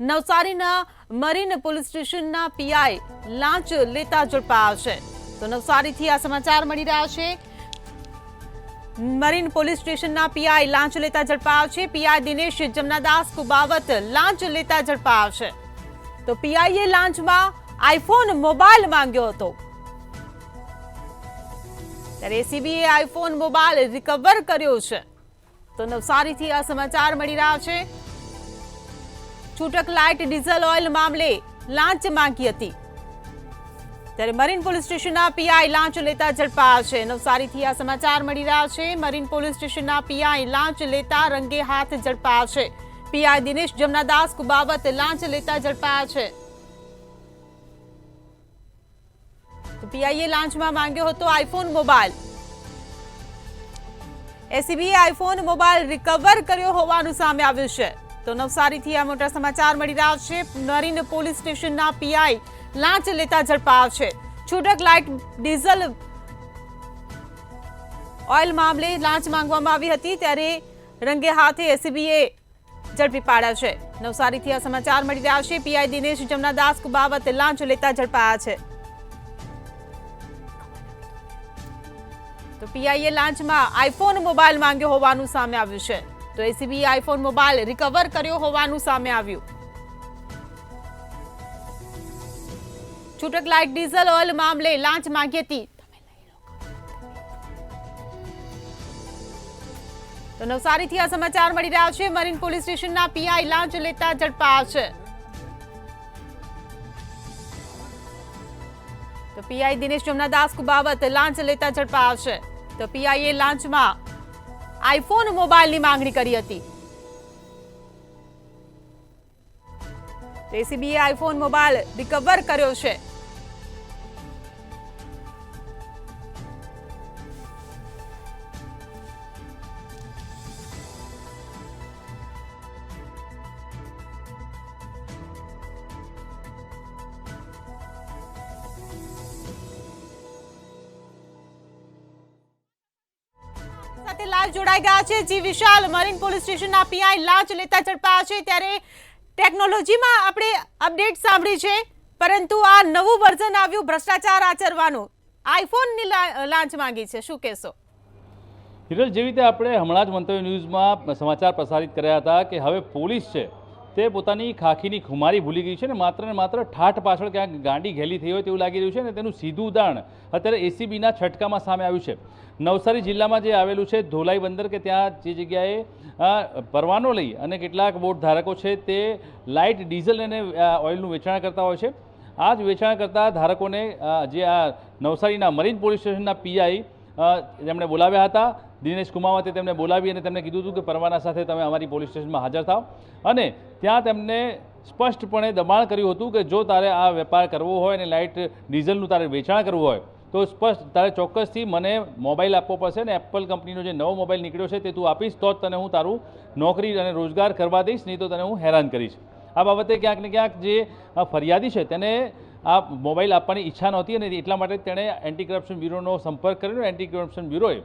નવસારીના marine police સ્ટેશનના PI લાંચ લેતા ઝડપાયા છે। તો નવસારીથી આ સમાચાર મળી રહ્યા છે। મરીન પોલીસ સ્ટેશનના પીઆઈ લાંચ લેતા ઝડપાયા છે। પીઆઈ દિનેશ જમનાદાસ કુબાવત લાંચ લેતા ઝડપાયા છે। તો પીઆઈએ લાંચમાં આઈફોન મોબાઈલ માંગ્યો હતો, ત્યારે એસીબીએ આઈફોન મોબાઈલ રિકવર કર્યો છે। તો નવસારીથી આ સમાચાર મળી રહ્યા છે। છૂટક લાઇટ ડીઝલ ઓઇલ મામલે લાંચ માંગી હતી, ત્યારે મરીન પોલીસ સ્ટેશનના પીઆઈ લાંચ લેતા ઝડપાયા છે। નવસારીથી આ સમાચાર મળી રહ્યા છે। મરીન પોલીસ સ્ટેશનના પીઆઈ લાંચ લેતા રંગે હાથ ઝડપાયા છે। પીઆઈ દિનેશ જમનાદાસ કુબાવત લાંચ લેતા ઝડપાયા છે। તો પીઆઈએ લાંચમાં માંગ્યો હતો આઈફોન મોબાઈલ। એસીબીએ આઈફોન મોબાઈલ રિકવર કર્યો હોવાનું સામે આવ્યું છે। તો નવસારીથી આ મોટા સમાચાર મળી રહ્યા છે। મરીન પોલીસ સ્ટેશનના પીઆઈ લાંચ લેતા ઝડપાયા છે। છૂટક લાઇટ ડીઝલ ઓઇલ મામલે લાંચ માંગવામાં આવી હતી, ત્યારે રંગે હાથે એસીબીએ ઝડપી પાડ્યા છે। નવસારીથી આ સમાચાર મળી રહ્યા છે। પીઆઈ દિનેશ જમનાદાસ કુબાવત લાંચ લેતા ઝડપાયા છે। તો પીઆઈએ લાંચમાં આઈફોન મોબાઈલ માંગ્યો હોવાનું સામે આવ્યું છે। તો એસીબીએ આઈફોન મોબાઈલ રિકવર કર્યો હોવાનું સામે આવ્યું। છૂટક લાઇટ ડીઝલ ઓઇલ મામલે લાંચ માંગી હતી। તો નવસારીથી આ સમાચાર મળી રહ્યા છે। મરીન પોલીસ સ્ટેશનના પીઆઈ લાંચ લેતા ઝડપાયા છે। તો પીઆઈ દિનેશ જમનાદાસ કુબાવત લાંચ લેતા ઝડપાયા છે। તો પીઆઈએ લાંચમાં આઈફોન મોબાઈલની માંગણી કરી હતી। એસીબીએ આઈફોન મોબાઈલ રિકવર કર્યો છે। સાથે લાઈવ જોડાઈ ગયા છે જી વિશાલ। મરીન પોલીસ સ્ટેશનના પીઆઈ લાંચ લેતા ઝડપાયા છે, ત્યારે ટેકનોલોજીમાં આપણે અપડેટ સાંભળી છે, પરંતુ આ નવું વર્ઝન આવ્યું ભ્રષ્ટાચાર આચરવાનું, આઈફોનની લાંચ માંગી છે, શું કહેશો? હિરલ, જેવી રીતે આપણે હમણાં જ મંતવ્ય ન્યૂઝમાં સમાચાર પ્રસારિત કર્યા હતા કે હવે પોલીસ છે તે પોતાની ખાખીની ખુમારી ભૂલી ગઈ છે ને માત્ર ઠાઠ પાછળ ક્યાંક ગાંડી ઘેલી થઈ હોય તેવું લાગી રહ્યું છે ને તેનું સીધું ઉદાહરણ અત્યારે એસીબીના છટકામાં સામે આવ્યું છે। નવસારી જિલ્લામાં જે આવેલું છે ધોલાઈ બંદર, કે ત્યાં જે જગ્યાએ પરવાનો લઈ અને કેટલાક બોટ ધારકો છે તે લાઇટ ડીઝલ અને ઓઇલનું વેચાણ કરતા હોય છે। આ જ વેચાણ કરતા ધારકોને જે આ નવસારીના મરીન પોલીસ સ્ટેશનના પીઆઈ તેમણે બોલાવ્યા હતા। દિનેશ કુમાવતે તેમને બોલાવી અને તેમને કીધું હતું કે પરવાના સાથે તમે અમારી પોલીસ સ્ટેશનમાં હાજર થાવ, અને ત્યાં તેમને સ્પષ્ટપણે દબાણ કર્યું હતું કે જો તારે આ વેપાર કરવો હોય અને લાઇટ ડીઝલનું તારે વેચાણ કરવું હોય તો સ્પષ્ટ તારે ચોક્કસથી મને મોબાઈલ આપવો પડશે, અને એપલ કંપનીનો જે નવો મોબાઈલ નીકળ્યો છે તે તું આપીશ તો જ તને હું તારું નોકરી અને રોજગાર કરવા દઈશ, નહીં તો તને હું હેરાન કરીશ। આ બાબતે ક્યાંક ને ક્યાંક જે ફરિયાદી છે તેને આ મોબાઈલ આપવાની ઈચ્છા નહોતી, અને એટલા માટે તેણે એન્ટી કરપ્શન બ્યુરોનો સંપર્ક કર્યો। એન્ટી કરપ્શન બ્યુરોએ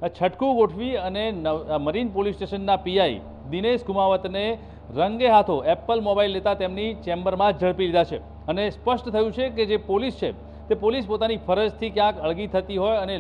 છટકું ગોઠવી અને મરીન પોલીસ સ્ટેશનના પીઆઈ દિનેશ કુમાવતને રંગે હાથો એપલ મોબાઈલ લેતા તેમની ચેમ્બરમાં જ ઝડપી લીધા છે। અને સ્પષ્ટ થયું છે કે જે પોલીસ છે તે પોલીસ પોતાની ફરજથી ક્યાંક અળગી થતી હોય અને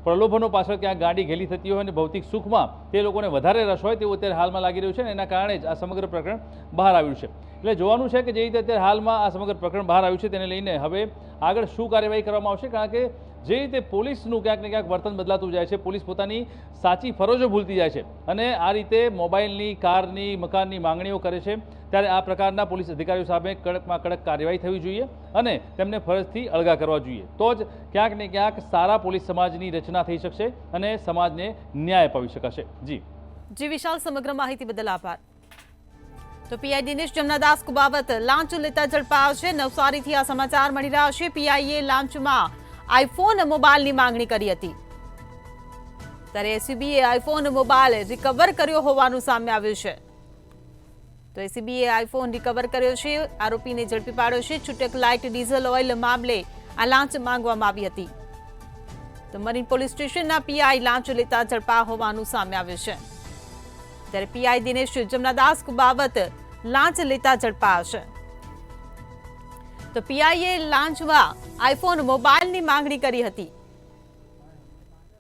પ્રલોભનો પાછળ ક્યાંક ગાડી ઘેલી થતી હોય અને ભૌતિક સુખમાં તે લોકોને વધારે રસ હોય તેવું અત્યારે હાલમાં લાગી રહ્યું છે, અને એના કારણે જ આ સમગ્ર પ્રકરણ બહાર આવ્યું છે। એટલે જોવાનું છે કે જે રીતે અત્યારે હાલમાં આ સમગ્ર પ્રકરણ બહાર આવ્યું છે તેને લઈને હવે આગળ શું કાર્યવાહી કરવામાં આવશે, કારણ કે જે રીતે પોલીસનું ક્યાંક ને ક્યાંક વર્તન બદલાતું જાય છે, પોલીસ પોતાની સાચી ફરજો ભૂલતી જાય છે અને આ રીતે મોબાઈલની, કારની, મકાનની માંગણીઓ કરે છે, ત્યારે આ પ્રકારના પોલીસ અધિકારીઓ સામે કડકમાં કડક કાર્યવાહી થવી જોઈએ અને તેમને ફરજથી અળગા કરવા જોઈએ, તો જ ક્યાંક ને ક્યાંક સારા પોલીસ સમાજની રચના થઈ શકશે અને સમાજને ન્યાય અપાવી શકાશે। જી વિશાલ, સમગ્ર માહિતી બદલ આભાર। તો પીઆઈ દિનેશ જમનાદાસ કુબાવત લાંચ લેતા ઝડપાયા છે। નવસારીથી આ સમાચાર મળી રહ્યા છે। પીઆઈએ લાંચમાં આઈફોન મોબાઈલની માંગણી કરી હતી, ત્યારે એસીબીએ આઈફોન મોબાઈલ રિકવર કર્યો હોવાનું સામે આવ્યું છે। તો એસીબીએ આઈફોન રિકવર કર્યો છે, આરોપીને ઝડપી પાડ્યો છે। છૂટક લાઇટ ડીઝલ ઓઇલ મામલે આ લાંચ માંગવામાં આવી હતી। તો મરીન પોલીસ સ્ટેશનના પીઆઈ લાંચ લેતા ઝડપાયા હોવાનું સામે આવ્યું છે, ત્યારે પીઆઈ દિનેશ જમનાદાસ કુબાવત લાંચ લેતા ઝડપાશે. તો પીઆઈએ લાંચમાં આઈફોન મોબાઈલની માંગણી કરી હતી,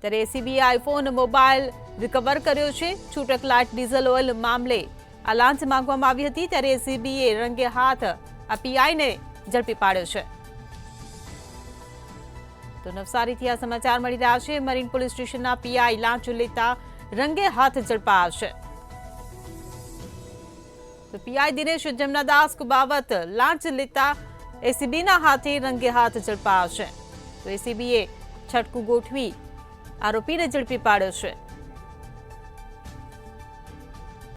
ત્યારે એસીબીએ આઈફોન મોબાઈલ રિકવર કર્યો છે. છૂટક લાટ ડીઝલ ઓઇલ મામલે આ લાંચ માંગવામાં આવી હતી, ત્યારે એસીબીએ રંગે હાથ આ પીઆઈને ઝડપી પાડ્યો છે. તો નવસારીથી આ સમાચાર મળી રહ્યા છે. મરીન પોલીસ સ્ટેશનના પીઆઈ લાંચ લેતા રંગે હાથ ઝડપાશે. તો પીઆઈ દિનેશ જમનાદાસ કુબાવત લાંચ લેતા એસીબીના હાથે રંગે હાથ ઝડપાશે. તો એસીબીએ છટકું ગોઠવી આરોપીને ઝડપી પાડ્યો છે.